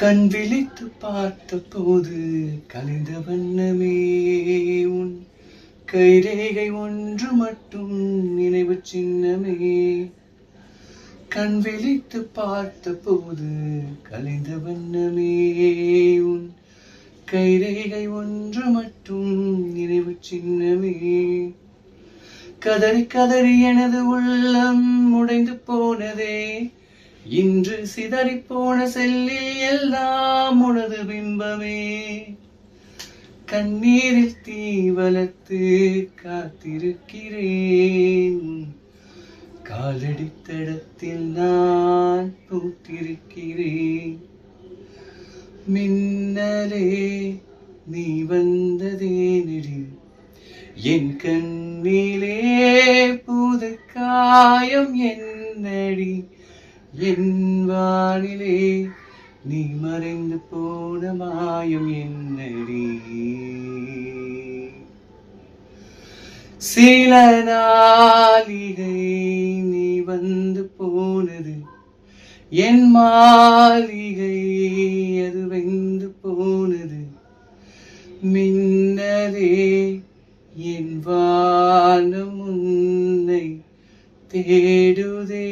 கண் விழித்து பார்த்த போது கலைந்த வண்ணமே உன் கைரேகை ஒன்று மட்டும் நினைவு சின்னமே. கண் விழித்து பார்த்த போது கலைந்த வண்ணமே உன் கைரேகை ஒன்று மட்டும் நினைவு சின்னமே. கதறி கதறி எனது உள்ளம் உடைந்து போனதே, இன்று சிதறி போன செல்லில் எல்லாம் உனது பிம்பமே. கண்ணீரில் தீ வளர்த்து காத்திருக்கிறேன், காலடி தடத்தில் நான் பூத்திருக்கிறேன். மின்னலே நீ வந்ததே நெறி, என் கண்ணிலே புது காயம் என்னடி. என் வானிலே நீ மறைந்து போன மாயம் என்னடி. சில நாளிகை நீ வந்து போனது, என் மாளிகை அது வெந்து போனது. மின்னலே என் வானம் உன்னை தேடுதே.